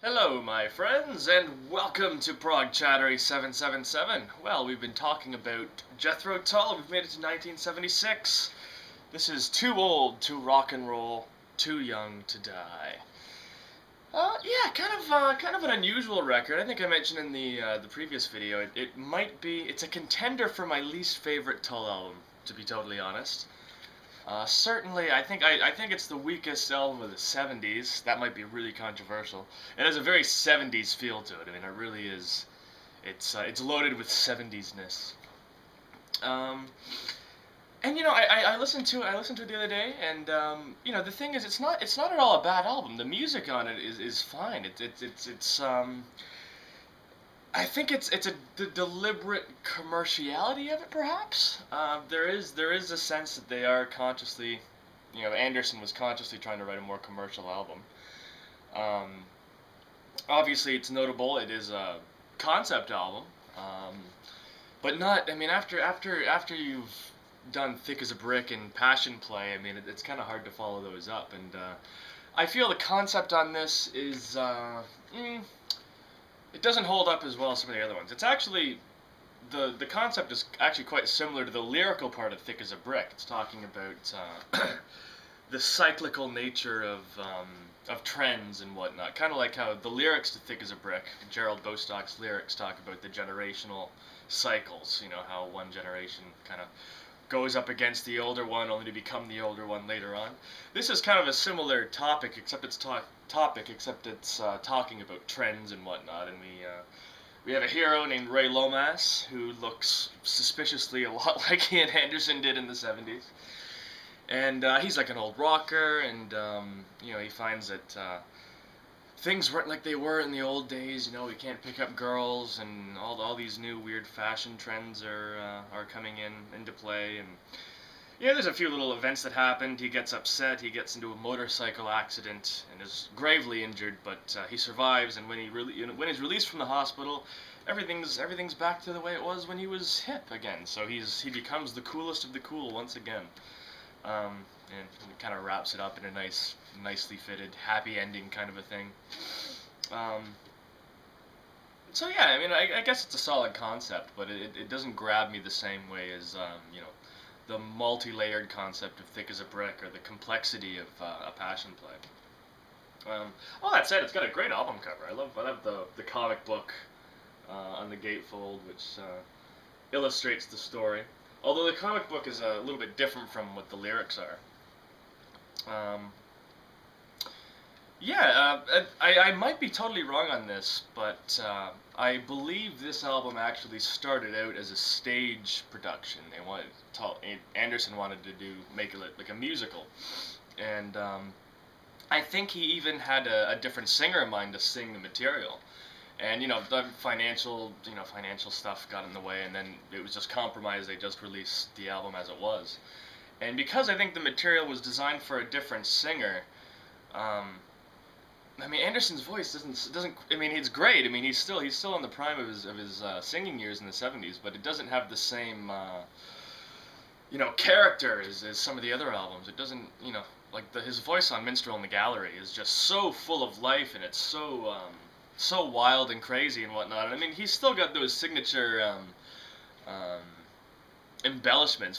Hello, my friends, and welcome to Prog Chattery 777. Well, we've been talking about Jethro Tull. We've made it to 1976. This is Too Old to Rock and Roll, Too Young to Die. Yeah, kind of an unusual record. I think I mentioned in the previous video. It's a contender for my least favorite Tull album, to be totally honest. Certainly, I think it's the weakest album of the 70s. That might be really controversial. It has a very 70s feel to it. I mean, it really is. It's loaded with 70s-ness. Um, and I listened to it. I listened to it the other day, and the thing is, it's not at all a bad album. The music on it is fine. I think it's the deliberate commerciality of it, perhaps. There is a sense that they are consciously, Anderson was consciously trying to write a more commercial album. Um, Obviously, it's notable. It is a concept album, but not. I mean, after you've done Thick as a Brick and Passion Play, I mean, it's kind of hard to follow those up. And I feel the concept on this is. It doesn't hold up as well as some of the other ones. It's actually, the concept is actually quite similar to the lyrical part of Thick as a Brick. It's talking about the cyclical nature of trends and whatnot. Kind of like how the lyrics to Thick as a Brick, Gerald Bostock's lyrics, talk about the generational cycles. You know, how one generation kind of goes up against the older one, only to become the older one later on. This is kind of a similar topic, except it's talking about trends and whatnot. And we have a hero named Ray Lomas who looks suspiciously a lot like Ian Anderson did in the 70s. And he's like an old rocker, and he finds that things weren't like they were in the old days. You know, we can't pick up girls, and all these new weird fashion trends are coming into play. And there's a few little events that happened. He gets upset. He gets into a motorcycle accident and is gravely injured, but he survives. And when he's released from the hospital, everything's back to the way it was when he was hip again. So he becomes the coolest of the cool once again. And it kind of wraps it up in a nicely fitted, happy ending kind of a thing. So yeah, I mean, I guess it's a solid concept, but it doesn't grab me the same way as the multi-layered concept of Thick as a Brick or the complexity of a Passion Play. All that said, it's got a great album cover. I love the comic book on the gatefold, which illustrates the story. Although the comic book is a little bit different from what the lyrics are. I might be totally wrong on this, but I believe this album actually started out as a stage production. Anderson wanted to make it like a musical, and I think he even had a different singer in mind to sing the material. And the financial stuff got in the way, and then it was just compromised. They just released the album as it was, and because I think the material was designed for a different singer, I mean, Anderson's voice doesn't. I mean, it's great. I mean, he's still in the prime of his singing years in the 70s, but it doesn't have the same character as some of the other albums. It doesn't, like his voice on Minstrel in the Gallery is just so full of life, and it's so wild and crazy and whatnot. I mean, he's still got those signature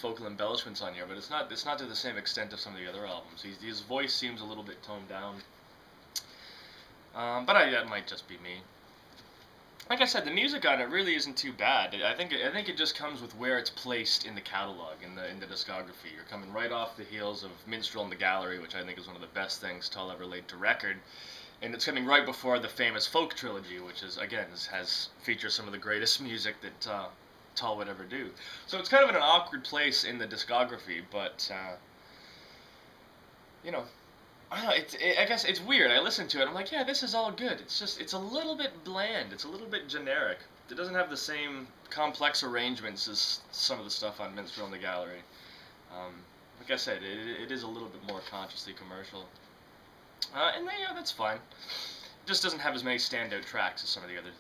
vocal embellishments on here, but it's not to the same extent of some of the other albums. His voice seems a little bit toned down. But that might just be me. Like I said, the music on it really isn't too bad. I think it just comes with where it's placed in the catalog, in the discography. You're coming right off the heels of Minstrel in the Gallery, which I think is one of the best things Tull ever laid to record. And it's coming right before the famous Folk Trilogy, which features some of the greatest music that Tull would ever do. So it's kind of in an awkward place in the discography, but I don't know. I guess it's weird. I listen to it, I'm like, yeah, this is all good. It's a little bit bland. It's a little bit generic. It doesn't have the same complex arrangements as some of the stuff on Minstrel in the Gallery. Like I said, it is a little bit more consciously commercial. And that's fine. It just doesn't have as many standout tracks as some of the other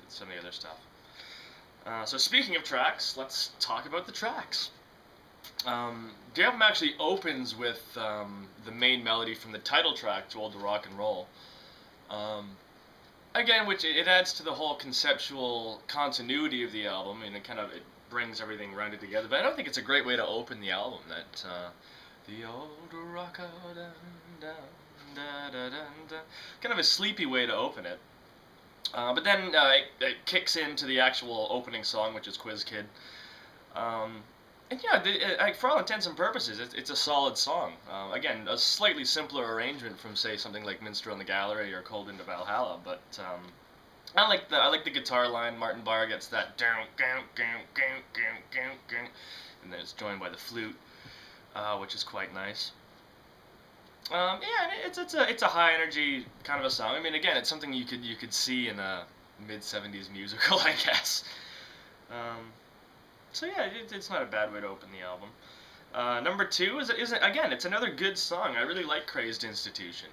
stuff. So speaking of tracks, let's talk about the tracks. The album actually opens with the main melody from the title track, Too Old to Rock and Roll. again, which it adds to the whole conceptual continuity of the album, and it brings everything rounded together. But I don't think it's a great way to open the album. That the old rocker, dun, dun, da, da, dun, dun. Kind of a sleepy way to open it. But then it kicks into the actual opening song, which is Quizz Kid. And yeah, for all intents and purposes, it's a solid song. Again, a slightly simpler arrangement from, say, something like Minstrel in the Gallery or Cold into Valhalla, but I like the guitar line. Martin Barr gets that down, and then it's joined by the flute, which is quite nice. Yeah, it's a high energy kind of a song. I mean, again, it's something you could see in a mid-70s musical, I guess. So yeah, it's not a bad way to open the album. Number 2 is again, it's another good song. I really like Crazed Institution.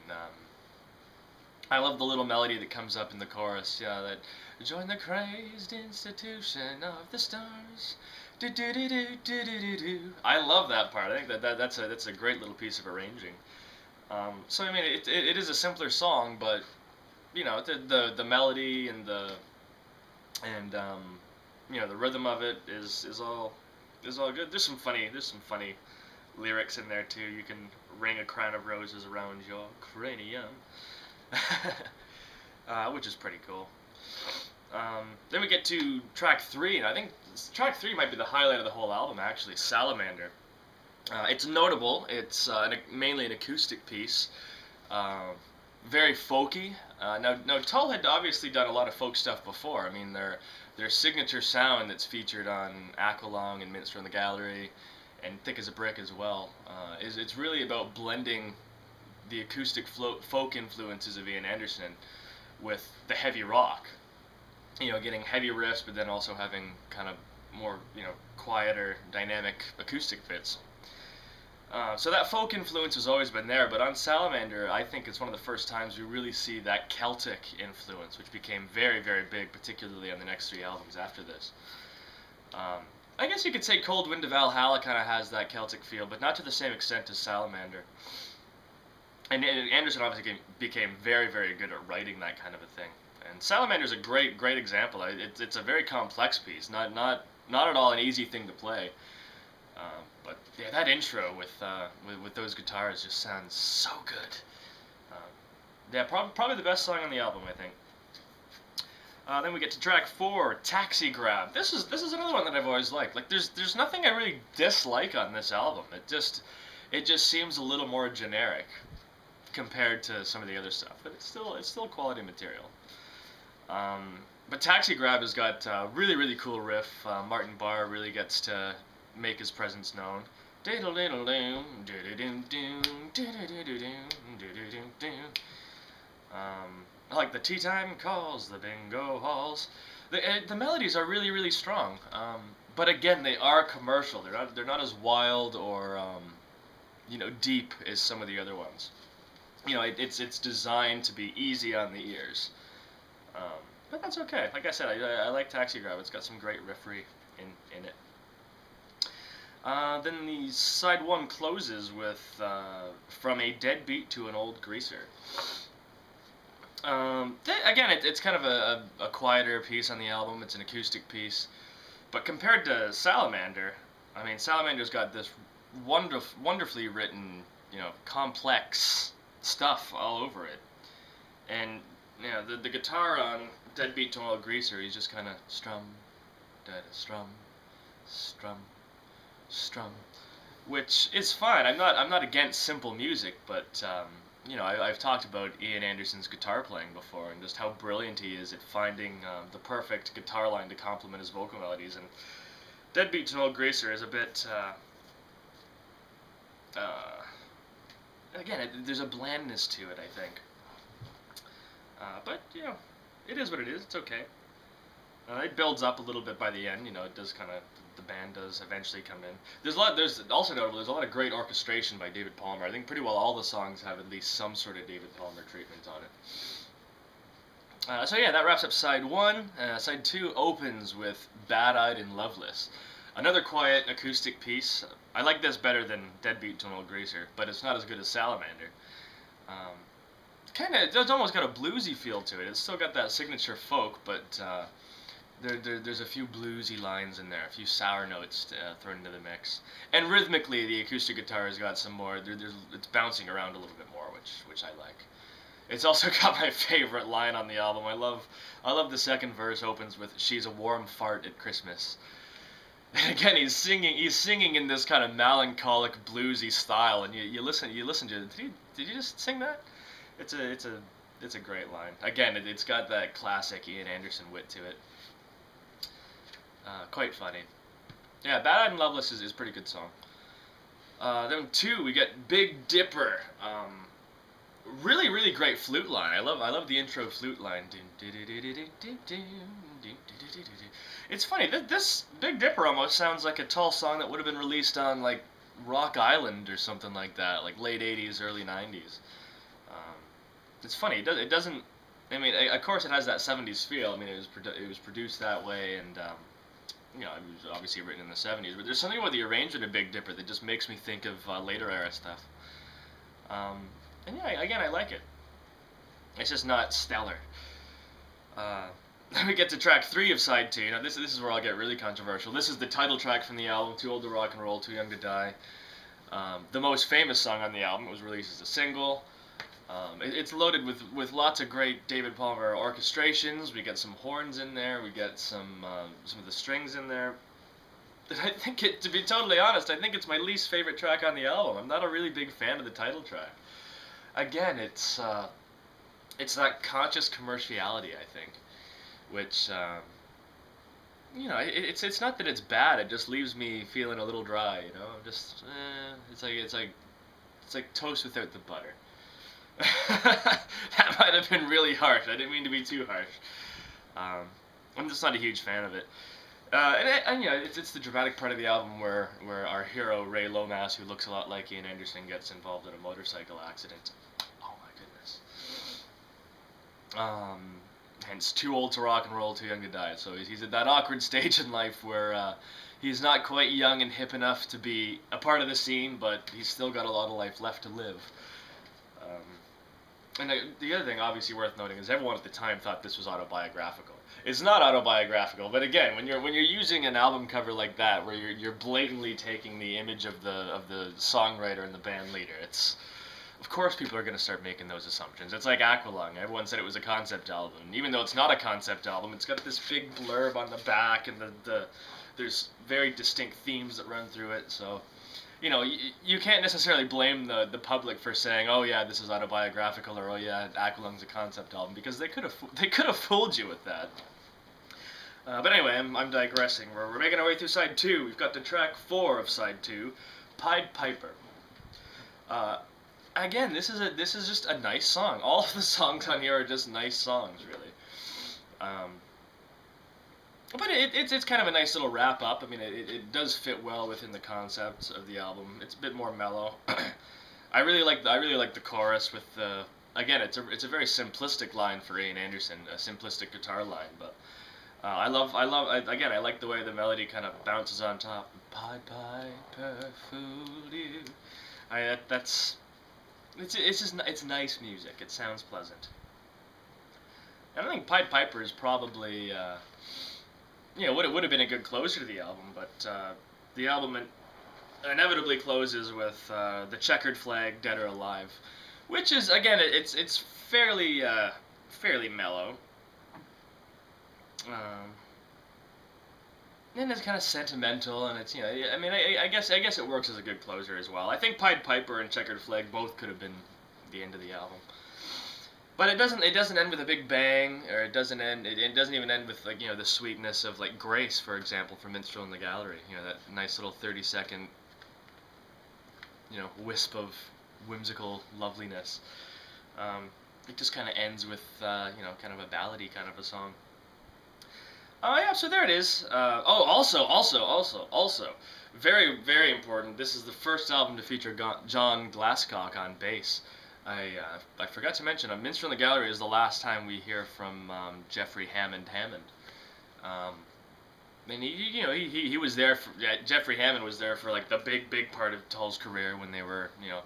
I love the little melody that comes up in the chorus. Yeah, that join the crazed institution of the stars. Do do do do do do do. I love that part. I think that's a great little piece of arranging. So I mean, it is a simpler song, but you know, the melody and the rhythm of it is all good. There's some funny lyrics in there too. You can ring a crown of roses around your cranium, which is pretty cool. Then we get to track 3, and I think track 3 might be the highlight of the whole album, actually. Salamander. It's notable. It's mainly an acoustic piece. Very folky. Now Tull had obviously done a lot of folk stuff before. I mean, their signature sound that's featured on Aqualung and Minstrel in the Gallery, and Thick as a Brick as well, it's really about blending the acoustic folk influences of Ian Anderson with the heavy rock. You know, getting heavy riffs, but then also having kind of more, quieter, dynamic acoustic bits. So that folk influence has always been there, but on Salamander, I think it's one of the first times we really see that Celtic influence, which became very, very big, particularly on the next 3 albums after this. I guess you could say Cold Wind to Valhalla kind of has that Celtic feel, but not to the same extent as Salamander. And Anderson obviously became very, very good at writing that kind of a thing. And Salamander's a great example. It's a very complex piece, not at all an easy thing to play. But yeah, that intro with those guitars just sounds so good. Yeah, probably the best song on the album, I think. Then we get to track 4, Taxi Grab. This is another one that I've always liked. Like, there's nothing I really dislike on this album. It just seems a little more generic compared to some of the other stuff, but it's still quality material. But Taxi Grab has got a really cool riff. Martin Barr really gets to make his presence known. I like the tea time calls, the bingo halls. The melodies are really strong. But again, they are commercial. They're not as wild or deep as some of the other ones. It's designed to be easy on the ears. But that's okay. Like I said, I like Taxi Grab. It's got some great riffery in it. Then the side 1 closes with From a Deadbeat to an Old Greaser. Again, it's kind of a quieter piece on the album. It's an acoustic piece. But compared to Salamander, I mean, Salamander's got this wonderfully written, complex stuff all over it. And, the guitar on Deadbeat to an Old Greaser, he's just kind of strum, strum, strum, strum, which is fine. I'm not against simple music, but I've talked about Ian Anderson's guitar playing before, and just how brilliant he is at finding the perfect guitar line to complement his vocal melodies. And Deadbeat to an Old Greaser is a bit again, there's a blandness to it, I think. But it is what it is. It's okay. It builds up a little bit by the end. It does the band does eventually come in. There's also notable. There's a lot of great orchestration by David Palmer. I think pretty well all the songs have at least some sort of David Palmer treatment on it. So yeah, that wraps up side 1. Side 2 opens with Bad Eyed and Loveless. Another quiet acoustic piece. I like this better than Deadbeat to an Old Greaser, but it's not as good as Salamander. kind of, it's almost got a bluesy feel to it. It's still got that signature folk, but there's a few bluesy lines in there, a few sour notes thrown into the mix. And rhythmically, the acoustic guitar has got some more. It's bouncing around a little bit more, which I like. It's also got my favorite line on the album. I love the second verse opens with "She's a warm fart at Christmas." And again, he's singing in this kind of melancholic bluesy style, and you listen to it. Did you just sing that? It's a great line. Again, it's got that classic Ian Anderson wit to it. Quite funny. Yeah, Bad Eyed and Loveless is a pretty good song. Then 2, we get Big Dipper. Really great flute line. I love the intro flute line. It's funny, this Big Dipper almost sounds like a Tull song that would have been released on like Rock Island or something like that, like late 80s, early 90s. It's funny, it doesn't, I mean, of course it has that 70s feel. I mean, it was produced that way, and you know, it was obviously written in the 70s, but there's something about the arrangement of Big Dipper that just makes me think of later era stuff. And yeah, again, I like it. It's just not stellar. Then we get to track 3 of side 2. Now this is where I'll get really controversial. This is the title track from the album, Too Old to Rock and Roll, Too Young to Die. The most famous song on the album. It was released as a single. It's loaded with lots of great David Palmer orchestrations. We get some horns in there. We get some of the strings in there. I think to be totally honest, I think it's my least favorite track on the album. I'm not a really big fan of the title track. Again, it's that conscious commerciality, I think, which you know, it's not that it's bad. It just leaves me feeling a little dry. You know, just it's like toast without the butter. That might have been really harsh. I didn't mean to be too harsh. I'm just not a huge fan of it. And you know, it's the dramatic part of the album where our hero Ray Lomas, who looks a lot like Ian Anderson, gets involved in a motorcycle accident. Oh my goodness. Hence, too old to rock and roll, too young to die. So he's at that awkward stage in life where he's not quite young and hip enough to be a part of the scene, but he's still got a lot of life left to live. And the other thing, obviously worth noting, is everyone at the time thought this was autobiographical. It's not autobiographical, but again, when you're using an album cover like that, where you're blatantly taking the image of the songwriter and the band leader, of course people are going to start making those assumptions. It's like Aqualung. Everyone said it was a concept album, even though it's not a concept album. It's got this big blurb on the back, and there's very distinct themes that run through it. So, you know, you can't necessarily blame the public for saying, oh yeah, this is autobiographical, or oh yeah, Aqualung's a concept album, because they could have fooled you with that. But anyway, I'm digressing. We're making our way through side 2. We've got to track 4 of side 2, Pied Piper. Again, this is just a nice song. All of the songs on here are just nice songs, really. But it's kind of a nice little wrap up. I mean, it does fit well within the concept of the album. It's a bit more mellow. I really like the chorus with the, again, it's a very simplistic line for Ian Anderson, a simplistic guitar line, but I like the way the melody kind of bounces on top. Pied Piper fooled you. It's nice music. It sounds pleasant. And I think Pied Piper is probably you know, would have been a good closer to the album, but the album inevitably closes with the checkered flag, Dead or Alive, which is, again, it's fairly mellow, and it's kind of sentimental, and it's, you know, I mean, I guess it works as a good closer as well. I think Pied Piper and Checkered Flag both could have been the end of the album. But it doesn't end with a big bang, or it doesn't even end with, like, you know, the sweetness of, like, Grace, for example, from Minstrel in the Gallery. You know, that nice little 30-second, you know, wisp of whimsical loveliness. It just kind of ends with, you know, kind of a ballady kind of a song. Oh yeah, so there it is. Also, very, very important. This is the first album to feature John Glasscock on bass. I forgot to mention, Minstrel in the Gallery is the last time we hear from Jeffrey Hammond. And he was there for, Jeffrey Hammond was there for, like, the big part of Tull's career when they were, you know,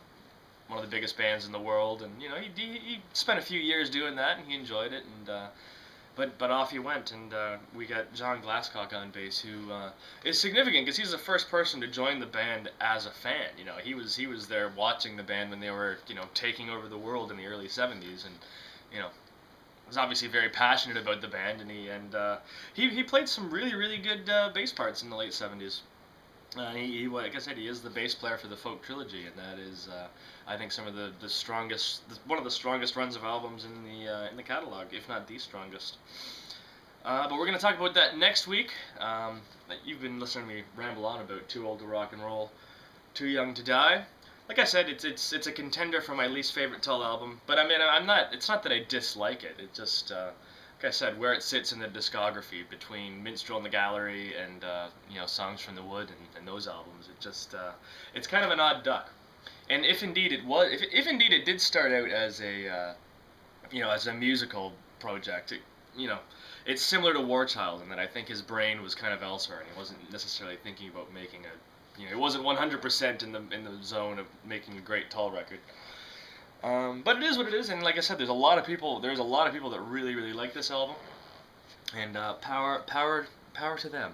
one of the biggest bands in the world, and you know he spent a few years doing that, and he enjoyed it, and but off he went, and we got John Glasscock on bass, who is significant because he's the first person to join the band as a fan. You know, he was there watching the band when they were, you know, taking over the world in the early '70s, and you know, was obviously very passionate about the band, and he played some really good bass parts in the late '70s. Like I said, he is the bass player for the Folk Trilogy, and that is, I think, some of the strongest, one of the strongest runs of albums in the catalog, if not the strongest. But we're going to talk about that next week. You've been listening to me ramble on about Too Old to Rock and Roll, Too Young to Die. Like I said, it's a contender for my least favorite Tull album. But I mean, it's not that I dislike it. It just, like I said, where it sits in the discography between Minstrel in the Gallery and you know, Songs from the Wood and those albums, it just it's kind of an odd duck. And if indeed it was, if indeed it did start out as a you know, as a musical project, you know, it's similar to War Child in that I think his brain was kind of elsewhere and he wasn't necessarily thinking about making a, you know, he wasn't 100% in the zone of making a great Tull record. But it is what it is, and like I said, there's a lot of people that really like this album, and power to them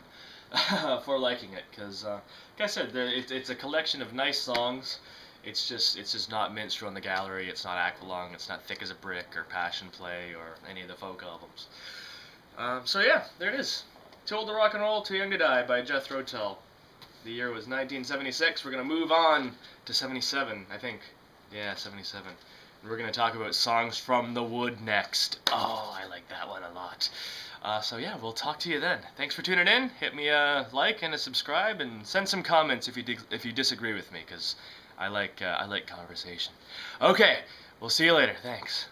for liking it, because like I said, it's a collection of nice songs. It's just not Minstrel in the Gallery, it's not Aqualung, it's not Thick as a Brick or Passion Play or any of the folk albums. So yeah, there it is. Too Old to Rock and Roll, Too Young to Die by Jethro Tull. The year was 1976. We're gonna move on to 77, I think. Yeah, 77. We're going to talk about Songs from the Wood next. Oh, I like that one a lot. So yeah, we'll talk to you then. Thanks for tuning in. Hit me a like and a subscribe, and send some comments if you disagree with me, because I like conversation. Okay, we'll see you later. Thanks.